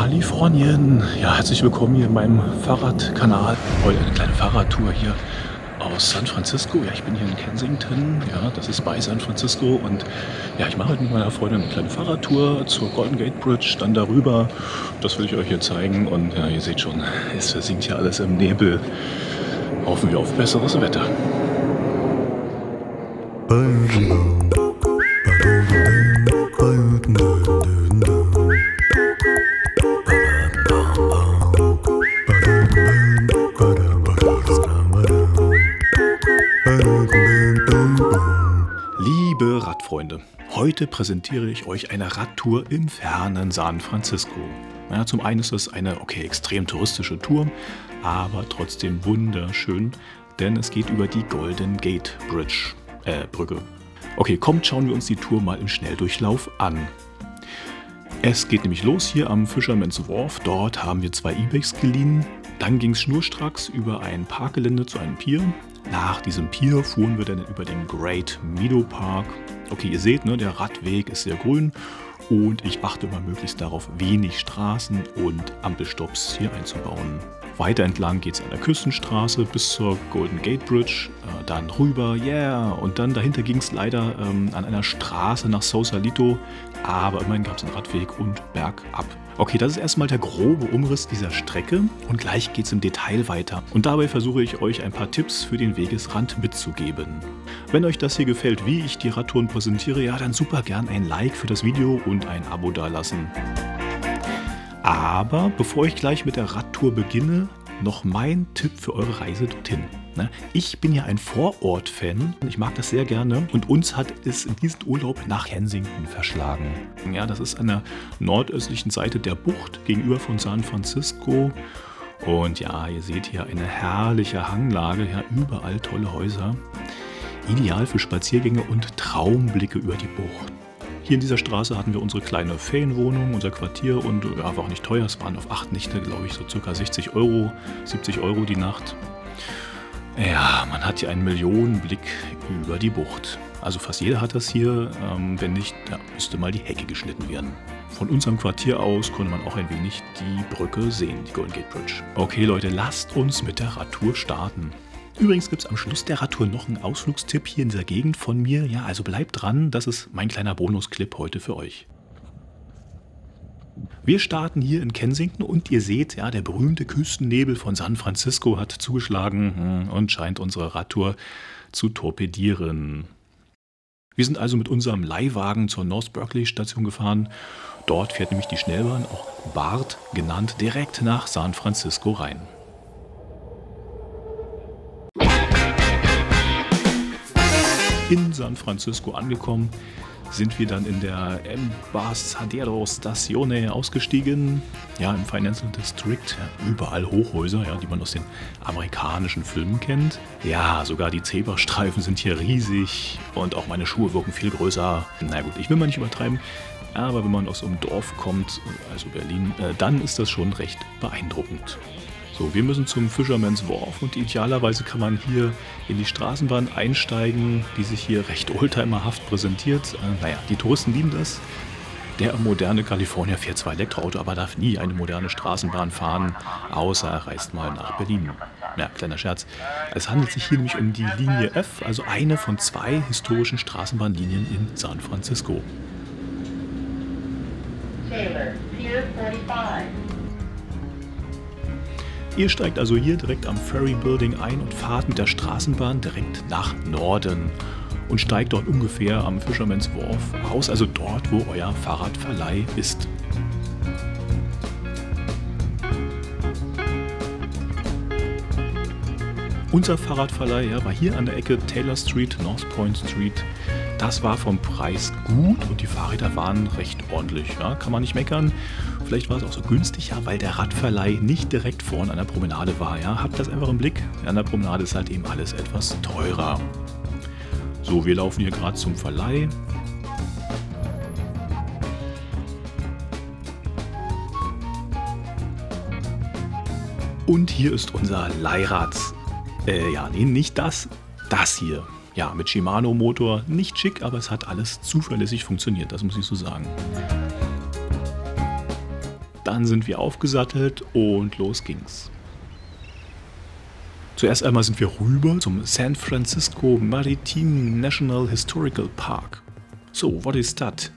Kalifornien. Ja, herzlich willkommen hier in meinem Fahrradkanal. Heute eine kleine Fahrradtour hier aus San Francisco. Ja, ich bin hier in Kensington. Ja, das ist bei San Francisco. Und ja, ich mache heute mit meiner Freundin eine kleine Fahrradtour zur Golden Gate Bridge, dann darüber. Das will ich euch hier zeigen. Und ja, ihr seht schon, es versinkt hier alles im Nebel. Hoffen wir auf besseres Wetter. Liebe Radfreunde, heute präsentiere ich euch eine Radtour im fernen San Francisco. Ja, zum einen ist es eine extrem touristische Tour, aber trotzdem wunderschön, denn es geht über die Golden Gate Brücke. Okay, kommt, schauen wir uns die Tour mal im Schnelldurchlauf an. Es geht nämlich los hier am Fisherman's Wharf. Dort haben wir 2 E-Bikes geliehen. Dann ging es schnurstracks über ein Parkgelände zu einem Pier. Nach diesem Pier fuhren wir dann über den Great Meadow Park. Okay, ihr seht, ne, der Radweg ist sehr grün und ich achte immer möglichst darauf, wenig Straßen und Ampelstopps hier einzubauen. Weiter entlang geht es an der Küstenstraße bis zur Golden Gate Bridge, dann rüber, und dann dahinter ging es leider an einer Straße nach Sausalito, aber immerhin gab es einen Radweg und bergab. Okay, das ist erstmal der grobe Umriss dieser Strecke und gleich geht es im Detail weiter. Und dabei versuche ich euch ein paar Tipps für den Wegesrand mitzugeben. Wenn euch das hier gefällt, wie ich die Radtouren präsentiere, ja, dann super gern ein Like für das Video und ein Abo dalassen. Aber bevor ich gleich mit der Radtour beginne, noch mein Tipp für eure Reise dorthin. Ich bin ja ein Vorort-Fan, ich mag das sehr gerne und uns hat es in diesen Urlaub nach Kensington verschlagen. Ja, das ist an der nordöstlichen Seite der Bucht gegenüber von San Francisco. Und ja, ihr seht hier eine herrliche Hanglage, ja, überall tolle Häuser. Ideal für Spaziergänge und Traumblicke über die Bucht. Hier in dieser Straße hatten wir unsere kleine Ferienwohnung, unser Quartier und ja, war auch nicht teuer. Es waren auf 8 Nächte, glaube ich, so ca. 60 Euro, 70 Euro die Nacht. Ja, man hat hier einen Millionenblick über die Bucht. Also fast jeder hat das hier, wenn nicht, ja, müsste mal die Hecke geschnitten werden. Von unserem Quartier aus konnte man auch ein wenig die Brücke sehen, die Golden Gate Bridge. Okay Leute, lasst uns mit der Radtour starten. Übrigens gibt es am Schluss der Radtour noch einen Ausflugstipp hier in dieser Gegend von mir. Ja, also bleibt dran, das ist mein kleiner Bonusclip heute für euch. Wir starten hier in Kensington und ihr seht, ja, der berühmte Küstennebel von San Francisco hat zugeschlagen und scheint unsere Radtour zu torpedieren. Wir sind also mit unserem Leihwagen zur North Berkeley Station gefahren. Dort fährt nämlich die Schnellbahn, auch BART genannt, direkt nach San Francisco rein. In San Francisco angekommen, sind wir dann in der Embarcadero Stazione ausgestiegen. Ja, im Financial District, ja, überall Hochhäuser, ja, die man aus den amerikanischen Filmen kennt. Ja, sogar die Zebrastreifen sind hier riesig und auch meine Schuhe wirken viel größer. Na gut, ich will mal nicht übertreiben, aber wenn man aus so einem Dorf kommt, also Berlin, dann ist das schon recht beeindruckend. So, wir müssen zum Fisherman's Wharf und idealerweise kann man hier in die Straßenbahn einsteigen, die sich hier recht oldtimerhaft präsentiert. Naja, die Touristen lieben das. Der moderne Kalifornier fährt zwar Elektroauto, aber darf nie eine moderne Straßenbahn fahren, außer er reist mal nach Berlin. Ja, kleiner Scherz. Es handelt sich hier nämlich um die Linie F, also eine von 2 historischen Straßenbahnlinien in San Francisco. Taylor, Pier 45. Ihr steigt also hier direkt am Ferry Building ein und fahrt mit der Straßenbahn direkt nach Norden und steigt dort ungefähr am Fisherman's Wharf aus, also dort, wo euer Fahrradverleih ist. Unser Fahrradverleih, ja, war hier an der Ecke Taylor Street, North Point Street. Das war vom Preis gut und die Fahrräder waren recht ordentlich. Ja, kann man nicht meckern. Vielleicht war es auch so günstig, ja, weil der Radverleih nicht direkt vorne an der Promenade war. Ja. Habt das einfach im Blick. An der Promenade ist halt eben alles etwas teurer. So, wir laufen hier gerade zum Verleih. Und hier ist unser Leihrad. Ja, nee, nicht das. Das hier. Ja, mit Shimano-Motor. Nicht schick, aber es hat alles zuverlässig funktioniert. Das muss ich so sagen. Dann sind wir aufgesattelt und los ging's. Zuerst einmal sind wir rüber zum San Francisco Maritime National Historical Park. So, what is that?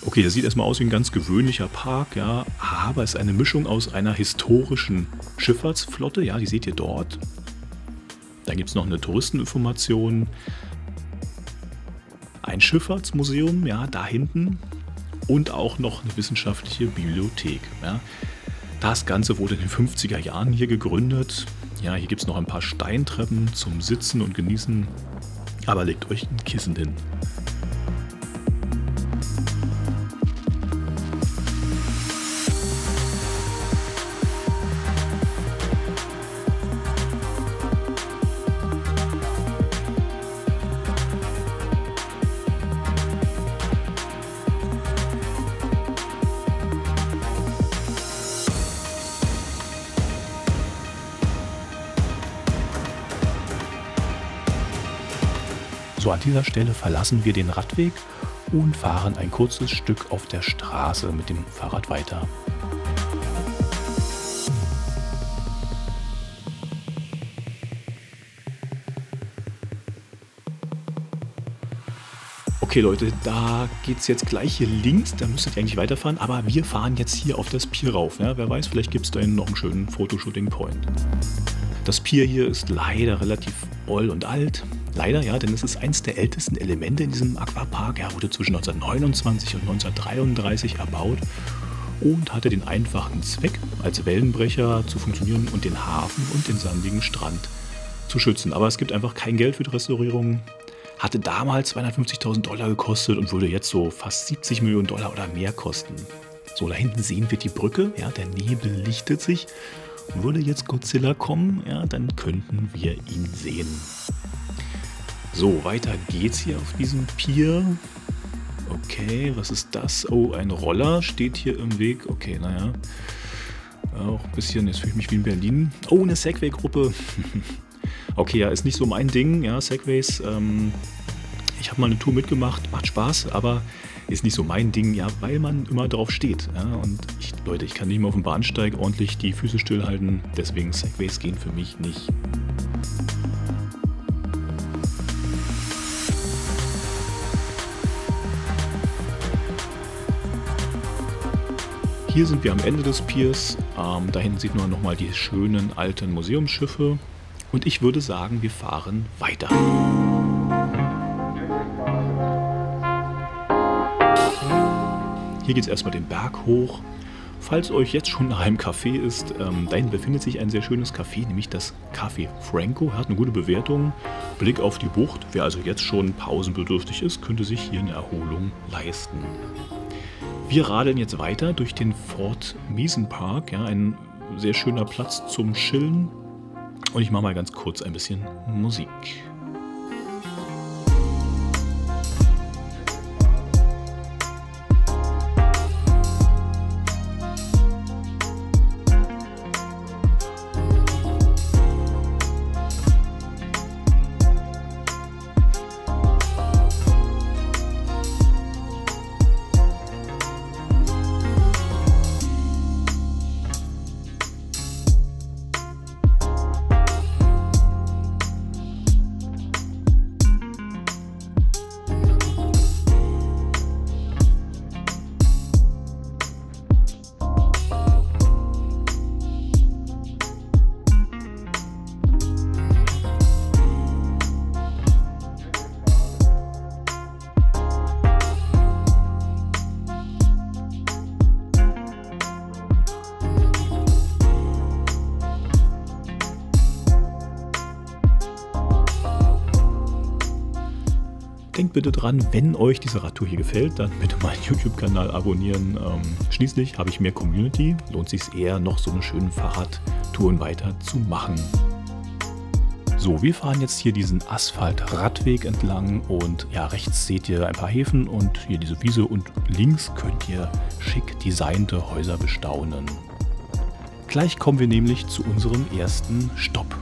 Okay, das sieht erstmal aus wie ein ganz gewöhnlicher Park, ja, aber es ist eine Mischung aus einer historischen Schifffahrtsflotte, ja, die seht ihr dort. Dann gibt es noch eine Touristeninformation, ein Schifffahrtsmuseum, ja, da hinten und auch noch eine wissenschaftliche Bibliothek. Ja. Das Ganze wurde in den 50er Jahren hier gegründet. Ja, hier gibt es noch ein paar Steintreppen zum Sitzen und Genießen, aber legt euch ein Kissen hin. So, an dieser Stelle verlassen wir den Radweg und fahren ein kurzes Stück auf der Straße mit dem Fahrrad weiter. Okay Leute, da geht es jetzt gleich hier links, da müsstet ihr eigentlich weiterfahren, aber wir fahren jetzt hier auf das Pier rauf. Ja? Wer weiß, vielleicht gibt es da noch einen schönen Fotoshooting-Point. Das Pier hier ist leider relativ oll und alt. Leider, ja, denn es ist eins der ältesten Elemente in diesem Aquapark. Er wurde zwischen 1929 und 1933 erbaut und hatte den einfachen Zweck, als Wellenbrecher zu funktionieren und den Hafen und den sandigen Strand zu schützen. Aber es gibt einfach kein Geld für die Restaurierung. Hatte damals $250.000 gekostet und würde jetzt so fast $70 Millionen oder mehr kosten. So, da hinten sehen wir die Brücke. Ja, der Nebel lichtet sich. Würde jetzt Godzilla kommen, ja, dann könnten wir ihn sehen. So, weiter geht's hier auf diesem Pier. Okay, was ist das? Oh, ein Roller steht hier im Weg. Okay, naja. Auch ein bisschen, jetzt fühle ich mich wie in Berlin. Oh, eine Segway-Gruppe. Okay, ja, ist nicht so mein Ding, ja, Segways. Ich habe mal eine Tour mitgemacht, macht Spaß, aber ist nicht so mein Ding, ja, weil man immer drauf steht. Ja, und Leute, ich kann nicht mehr auf dem Bahnsteig ordentlich die Füße stillhalten, deswegen Segways gehen für mich nicht. Hier sind wir am Ende des Piers. Da hinten sieht man nochmal die schönen alten Museumsschiffe. Und ich würde sagen, wir fahren weiter. Hier geht es erstmal den Berg hoch. Falls euch jetzt schon nach einem Café ist, dahin befindet sich ein sehr schönes Café, nämlich das Café Franco. Er hat eine gute Bewertung. Blick auf die Bucht. Wer also jetzt schon pausenbedürftig ist, könnte sich hier eine Erholung leisten. Wir radeln jetzt weiter durch den Fort Miesen Park, ja, ein sehr schöner Platz zum Chillen. Und ich mache mal ganz kurz ein bisschen Musik. Denkt bitte dran, wenn euch diese Radtour hier gefällt, dann bitte meinen YouTube-Kanal abonnieren. Schließlich habe ich mehr Community, lohnt sich eher, noch so eine schöne Fahrradtouren weiter zu machen. So, wir fahren jetzt hier diesen Asphalt-Radweg entlang und ja, rechts seht ihr ein paar Häfen und hier diese Wiese und links könnt ihr schick designte Häuser bestaunen. Gleich kommen wir nämlich zu unserem ersten Stopp.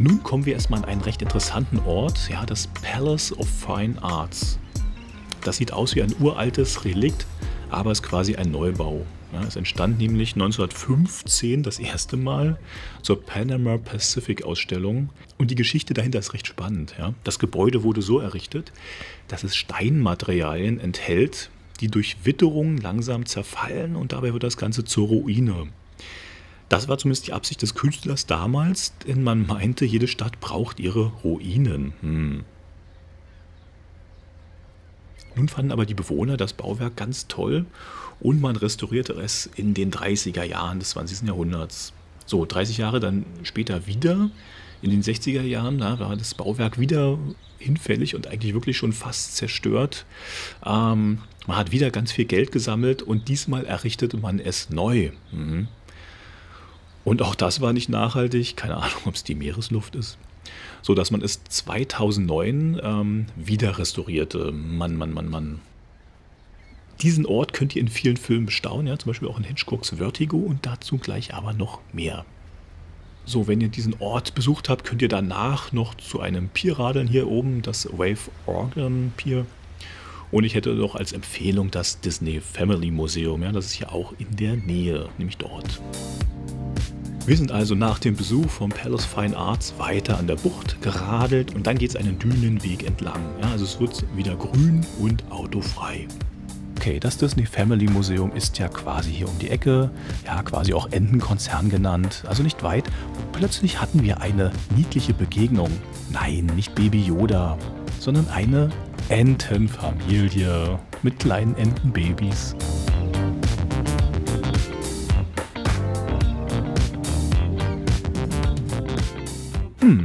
Nun kommen wir erstmal an einen recht interessanten Ort, ja, das Palace of Fine Arts. Das sieht aus wie ein uraltes Relikt aber es ist quasi ein Neubau. Ja, es entstand nämlich 1915 das erste Mal zur Panama Pacific Ausstellung. Und die Geschichte dahinter ist recht spannend. Ja. Das Gebäude wurde so errichtet, dass es Steinmaterialien enthält, die durch Witterung langsam zerfallen und dabei wird das Ganze zur Ruine. Das war zumindest die Absicht des Künstlers damals, denn man meinte, jede Stadt braucht ihre Ruinen. Nun fanden aber die Bewohner das Bauwerk ganz toll und man restaurierte es in den 30er Jahren des 20. Jahrhunderts. So, 30 Jahre dann später wieder, in den 60er Jahren, da war das Bauwerk wieder hinfällig und eigentlich wirklich schon fast zerstört. Man hat wieder ganz viel Geld gesammelt und diesmal errichtete man es neu. Und auch das war nicht nachhaltig, keine Ahnung, ob es die Meeresluft ist. So dass man es 2009 wieder restaurierte. Mann. Diesen Ort könnt ihr in vielen Filmen bestaunen, ja, zum Beispiel auch in Hitchcocks Vertigo und dazu gleich aber noch mehr. So, wenn ihr diesen Ort besucht habt, könnt ihr danach noch zu einem Pier radeln hier oben, das Wave Organ Pier. Und ich hätte doch als Empfehlung das Disney Family Museum, ja, das ist hier auch in der Nähe, nämlich dort. Wir sind also nach dem Besuch vom Palace Fine Arts weiter an der Bucht geradelt und dann geht es einen Dünenweg entlang. Ja, also es wird wieder grün und autofrei. Okay, das Disney Family Museum ist ja quasi hier um die Ecke, ja quasi auch Entenkonzern genannt, also nicht weit. Und plötzlich hatten wir eine niedliche Begegnung. Nein, nicht Baby Yoda, sondern eine Entenfamilie mit kleinen Entenbabys.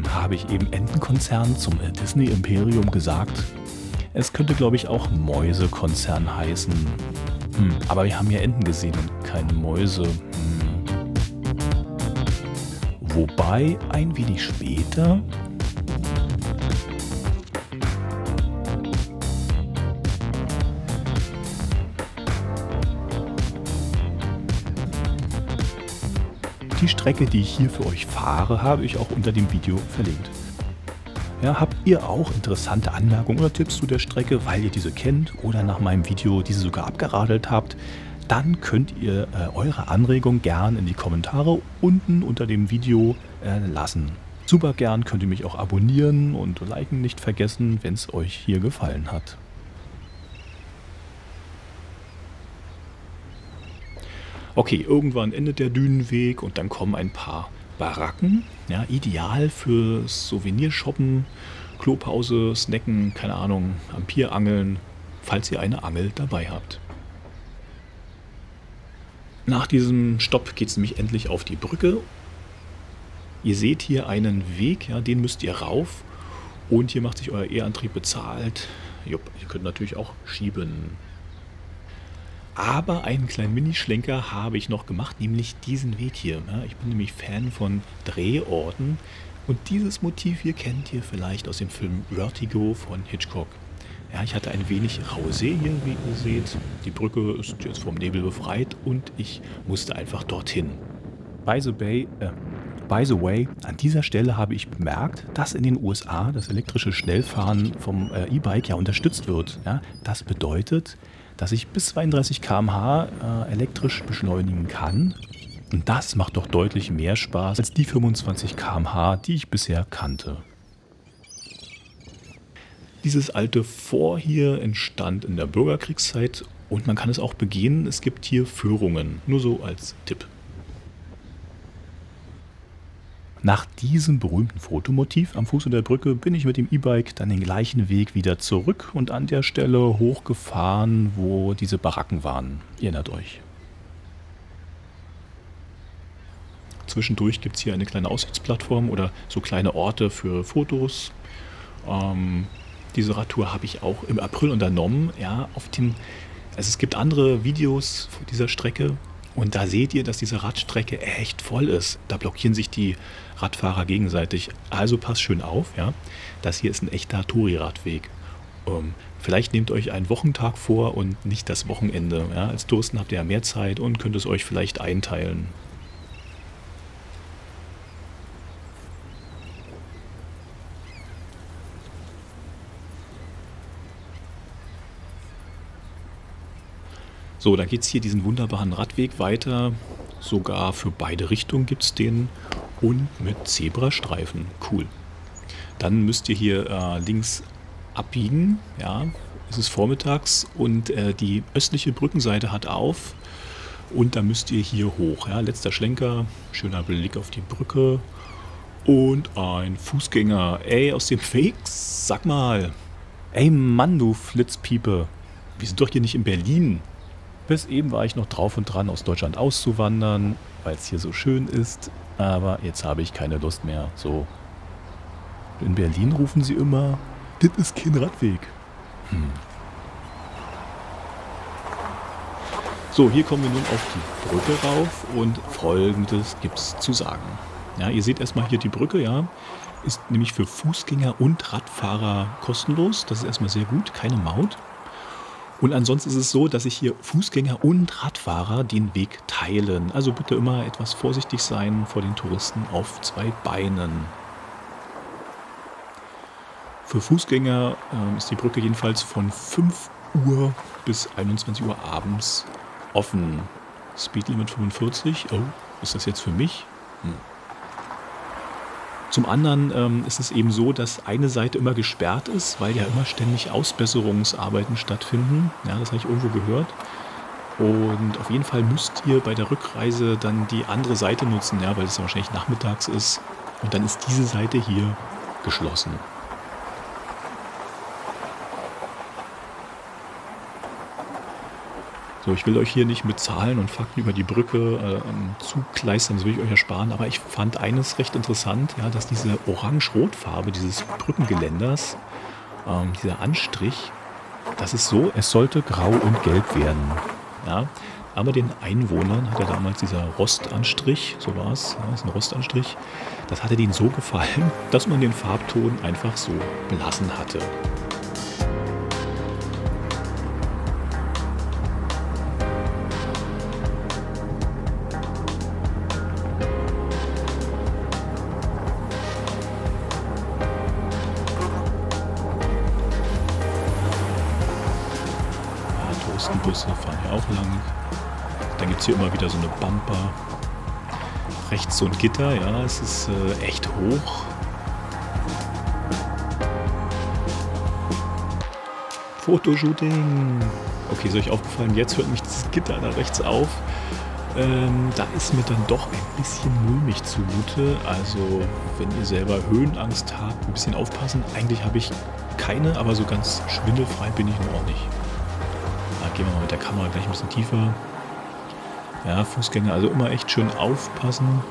Habe ich eben Entenkonzern zum Disney Imperium gesagt? Es könnte, glaube ich, auch Mäusekonzern heißen. Aber wir haben ja Enten gesehen und keine Mäuse. Wobei, ein wenig später... Die Strecke, die ich hier für euch fahre, habe ich auch unter dem Video verlinkt. Ja, habt ihr auch interessante Anmerkungen oder Tipps zu der Strecke, weil ihr diese kennt oder nach meinem Video diese sogar abgeradelt habt, dann könnt ihr eure Anregung gern in die Kommentare unten unter dem Video lassen. Super gern könnt ihr mich auch abonnieren und liken nicht vergessen, wenn es euch hier gefallen hat. Okay, irgendwann endet der Dünenweg und dann kommen ein paar Baracken. Ja, ideal für Souvenirshoppen, Klopause, Snacken, keine Ahnung, am Pier angeln, falls ihr eine Angel dabei habt. Nach diesem Stopp geht es nämlich endlich auf die Brücke. Ihr seht hier einen Weg, ja, den müsst ihr rauf und hier macht sich euer E-Antrieb bezahlt. Jupp, ihr könnt natürlich auch schieben. Aber einen kleinen Minischlenker habe ich noch gemacht, nämlich diesen Weg hier. Ich bin nämlich Fan von Drehorten und dieses Motiv hier kennt ihr vielleicht aus dem Film Vertigo von Hitchcock. Ja, ich hatte ein wenig raue See hier, wie ihr seht. Die Brücke ist jetzt vom Nebel befreit und ich musste einfach dorthin. By the way, an dieser Stelle habe ich bemerkt, dass in den USA das elektrische Schnellfahren vom E-Bike ja unterstützt wird. Ja, das bedeutet, dass ich bis 32 km/h elektrisch beschleunigen kann. Und das macht doch deutlich mehr Spaß als die 25 km/h, die ich bisher kannte. Dieses alte Fort hier entstand in der Bürgerkriegszeit und man kann es auch begehen. Es gibt hier Führungen, nur so als Tipp. Nach diesem berühmten Fotomotiv am Fuße der Brücke bin ich mit dem E-Bike dann den gleichen Weg wieder zurück und an der Stelle hochgefahren, wo diese Baracken waren. Ihr erinnert euch. Zwischendurch gibt es hier eine kleine Aussichtsplattform oder so kleine Orte für Fotos. Diese Radtour habe ich auch im April unternommen. Ja, also es gibt andere Videos von dieser Strecke. Und da seht ihr, dass diese Radstrecke echt voll ist. Da blockieren sich die Radfahrer gegenseitig. Also passt schön auf, ja. Das hier ist ein echter Touri-Radweg. Vielleicht nehmt euch einen Wochentag vor und nicht das Wochenende. Ja. Als Touristen habt ihr ja mehr Zeit und könnt es euch vielleicht einteilen. So, dann geht es hier diesen wunderbaren Radweg weiter. Sogar für beide Richtungen gibt es den. Und mit Zebrastreifen. Cool. Dann müsst ihr hier links abbiegen. Ja, es ist vormittags und die östliche Brückenseite hat auf. Und da müsst ihr hier hoch. Ja, letzter Schlenker. Schöner Blick auf die Brücke. Und ein Fußgänger. Ey, aus dem Weg. Sag mal. Ey, Mann, du Flitzpiepe. Wir sind doch hier nicht in Berlin. Bis eben war ich noch drauf und dran, aus Deutschland auszuwandern, weil es hier so schön ist. Aber jetzt habe ich keine Lust mehr. So. In Berlin rufen sie immer, das ist kein Radweg. So, hier kommen wir nun auf die Brücke rauf und Folgendes gibt es zu sagen. Ja, ihr seht erstmal hier die Brücke, ja, ist nämlich für Fußgänger und Radfahrer kostenlos. Das ist erstmal sehr gut, keine Maut. Und ansonsten ist es so, dass sich hier Fußgänger und Radfahrer den Weg teilen. Also bitte immer etwas vorsichtig sein vor den Touristen auf zwei Beinen. Für Fußgänger ist die Brücke jedenfalls von 5 Uhr bis 21 Uhr abends offen. Speedlimit 45. Oh, ist das jetzt für mich? Zum anderen ist es eben so, dass eine Seite immer gesperrt ist, weil ja immer ständig Ausbesserungsarbeiten stattfinden. Ja, das habe ich irgendwo gehört. Und auf jeden Fall müsst ihr bei der Rückreise dann die andere Seite nutzen, ja, weil es ja wahrscheinlich nachmittags ist. Und dann ist diese Seite hier geschlossen. So, ich will euch hier nicht mit Zahlen und Fakten über die Brücke zukleistern, das will ich euch ersparen, aber ich fand eines recht interessant, ja, dass diese Orange-Rot-Farbe dieses Brückengeländers, dieser Anstrich, das ist so, es sollte grau und gelb werden. Ja, aber den Einwohnern hat er damals dieser Rostanstrich, so war es, ja, ist ein Rostanstrich, das hatte denen so gefallen, dass man den Farbton einfach so belassen hatte. Touristenbusse fahren hier auch lang. Dann gibt es hier immer wieder so eine Bumper. Rechts so ein Gitter, ja, es ist echt hoch. Fotoshooting. Okay, ist euch aufgefallen, jetzt hört mich das Gitter da rechts auf. Da ist mir dann doch ein bisschen mulmig zumute. Also, wenn ihr selber Höhenangst habt, ein bisschen aufpassen. Eigentlich habe ich keine, aber so ganz schwindelfrei bin ich nur auch nicht. Gehen wir mal mit der Kamera gleich ein bisschen tiefer. Ja, Fußgänger, also immer echt schön aufpassen.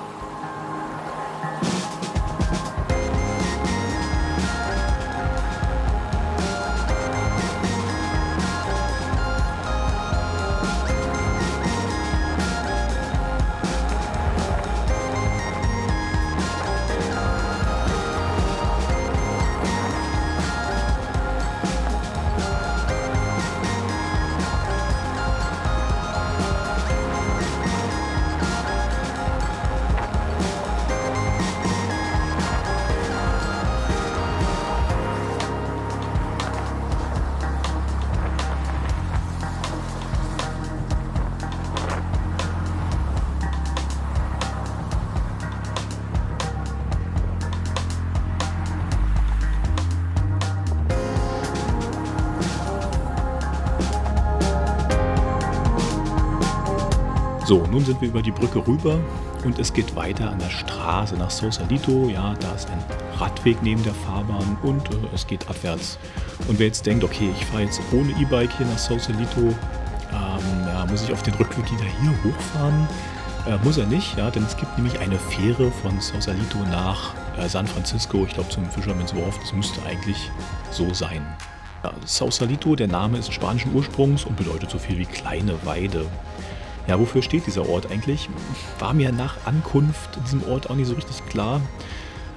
So, nun sind wir über die Brücke rüber und es geht weiter an der Straße nach Sausalito. Ja, da ist ein Radweg neben der Fahrbahn und es geht abwärts. Und wer jetzt denkt, okay, ich fahre jetzt ohne E-Bike hier nach Sausalito, ja, muss ich auf den Rückweg wieder hier hochfahren? Muss er nicht, ja, denn es gibt nämlich eine Fähre von Sausalito nach San Francisco, ich glaube zum Fisherman's Wharf, das müsste eigentlich so sein. Ja, Sausalito, der Name ist spanischen Ursprungs und bedeutet so viel wie kleine Weide. Ja, wofür steht dieser Ort eigentlich? War mir nach Ankunft in diesem Ort auch nicht so richtig klar.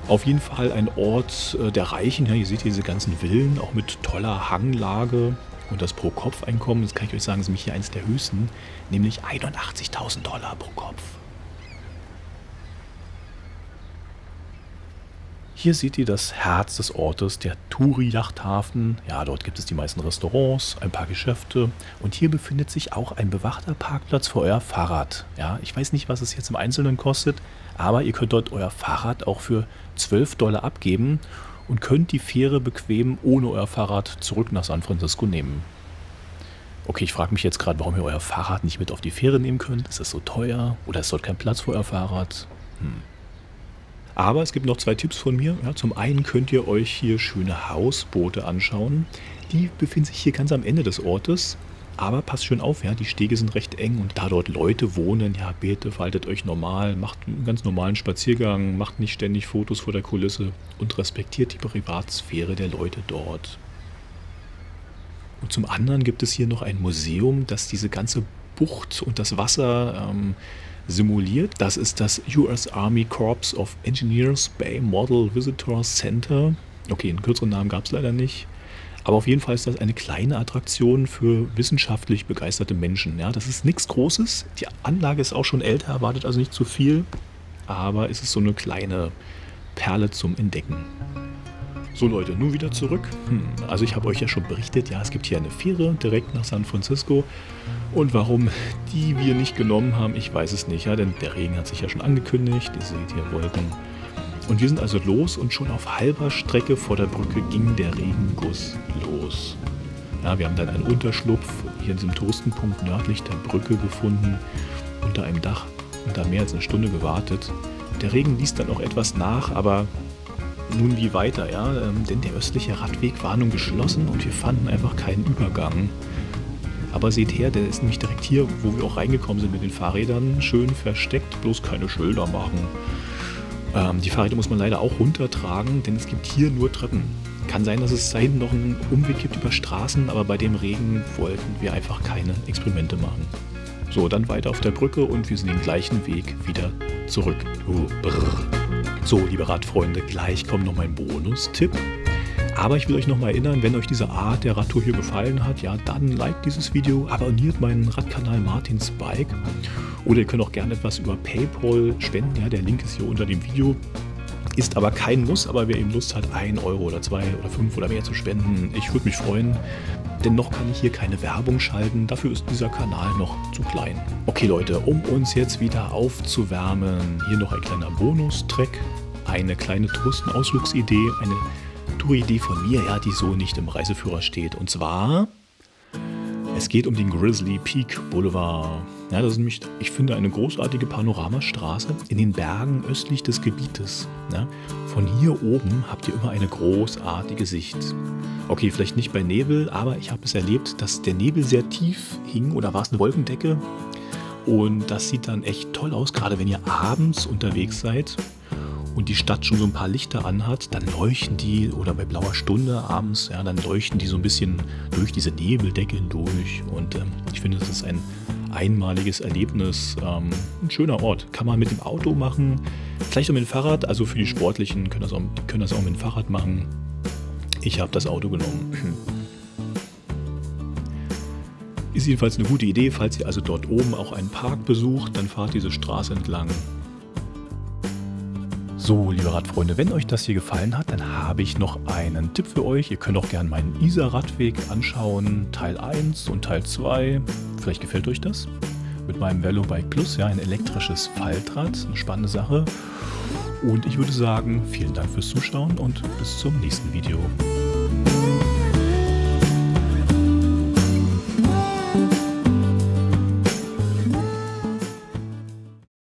Auf jeden Fall ein Ort der Reichen. Ja, ihr seht hier diese ganzen Villen, auch mit toller Hanglage. Und das Pro-Kopf-Einkommen, das kann ich euch sagen, ist nämlich hier eines der höchsten, nämlich $81.000 pro Kopf. Hier seht ihr das Herz des Ortes, der Turi-Yachthafen. Ja, dort gibt es die meisten Restaurants, ein paar Geschäfte und hier befindet sich auch ein bewachter Parkplatz für euer Fahrrad. Ja, ich weiß nicht, was es jetzt im Einzelnen kostet, aber ihr könnt dort euer Fahrrad auch für $12 abgeben und könnt die Fähre bequem ohne euer Fahrrad zurück nach San Francisco nehmen. Okay, ich frage mich jetzt gerade, warum ihr euer Fahrrad nicht mit auf die Fähre nehmen könnt. Ist das so teuer oder ist dort kein Platz für euer Fahrrad? Aber es gibt noch 2 Tipps von mir. Ja, zum einen könnt ihr euch hier schöne Hausboote anschauen. Die befinden sich hier ganz am Ende des Ortes. Aber passt schön auf, ja, die Stege sind recht eng und da dort Leute wohnen, ja, bitte verhaltet euch normal, macht einen ganz normalen Spaziergang, macht nicht ständig Fotos vor der Kulisse und respektiert die Privatsphäre der Leute dort. Und zum anderen gibt es hier noch ein Museum, das diese ganze Bucht und das Wasser simuliert. Das ist das US Army Corps of Engineers Bay Model Visitor Center. Okay, einen kürzeren Namen gab es leider nicht. Aber auf jeden Fall ist das eine kleine Attraktion für wissenschaftlich begeisterte Menschen. Ja, das ist nichts Großes. Die Anlage ist auch schon älter, erwartet also nicht zu viel. Aber es ist so eine kleine Perle zum Entdecken. So Leute, nun wieder zurück. Also ich habe euch ja schon berichtet, ja, es gibt hier eine Fähre direkt nach San Francisco. Und warum die wir nicht genommen haben, ich weiß es nicht. Ja, denn der Regen hat sich ja schon angekündigt. Ihr seht hier Wolken. Und wir sind also los und schon auf halber Strecke vor der Brücke ging der Regenguss los. Ja, wir haben dann einen Unterschlupf hier in diesem Touristenpunkt nördlich der Brücke gefunden, unter einem Dach und da mehr als eine Stunde gewartet. Der Regen ließ dann auch etwas nach, aber nun wie weiter, ja, denn der östliche Radweg war nun geschlossen und wir fanden einfach keinen Übergang. Aber seht her, der ist nämlich direkt hier, wo wir auch reingekommen sind mit den Fahrrädern, schön versteckt, bloß keine Schilder machen. Die Fahrräder muss man leider auch runtertragen, denn es gibt hier nur Treppen. Kann sein, dass es da hinten noch einen Umweg gibt über Straßen, aber bei dem Regen wollten wir einfach keine Experimente machen. So, dann weiter auf der Brücke und wir sind den gleichen Weg wieder zurück. So, liebe Radfreunde, gleich kommt noch mein Bonustipp. Aber ich will euch nochmal erinnern, wenn euch diese Art der Radtour hier gefallen hat, ja, dann liked dieses Video, abonniert meinen Radkanal Martins Bike. Oder ihr könnt auch gerne etwas über PayPal spenden, ja, der Link ist hier unter dem Video. Ist aber kein Muss, aber wer eben Lust hat, 1 Euro oder 2 oder 5 oder mehr zu spenden, ich würde mich freuen. Denn noch kann ich hier keine Werbung schalten, dafür ist dieser Kanal noch zu klein. Okay Leute, um uns jetzt wieder aufzuwärmen, hier noch ein kleiner Bonustrack, eine kleine Touristenausflugsidee, eine Touridee von mir, ja, die so nicht im Reiseführer steht. Und zwar, es geht um den Grizzly Peak Boulevard. Ja, das ist nämlich, ich finde, eine großartige Panoramastraße in den Bergen östlich des Gebietes. Ja, von hier oben habt ihr immer eine großartige Sicht. Okay, vielleicht nicht bei Nebel, aber ich habe es erlebt, dass der Nebel sehr tief hing oder war es eine Wolkendecke? Und das sieht dann echt toll aus, gerade wenn ihr abends unterwegs seid und die Stadt schon so ein paar Lichter anhat, dann leuchten die, oder bei blauer Stunde abends, ja, dann leuchten die so ein bisschen durch diese Nebeldecke hindurch. Und ich finde, das ist ein einmaliges Erlebnis. Ein schöner Ort. Kann man mit dem Auto machen, vielleicht auch mit dem Fahrrad. Also für die Sportlichen können das auch mit dem Fahrrad machen. Ich habe das Auto genommen. Ist jedenfalls eine gute Idee, falls ihr also dort oben auch einen Park besucht, dann fahrt diese Straße entlang. So, liebe Radfreunde, wenn euch das hier gefallen hat, dann habe ich noch einen Tipp für euch. Ihr könnt auch gerne meinen Isar-Radweg anschauen, Teil 1 und Teil 2. Vielleicht gefällt euch das. Mit meinem Velobike Plus, ja, ein elektrisches Faltrad, eine spannende Sache. Und ich würde sagen, vielen Dank fürs Zuschauen und bis zum nächsten Video.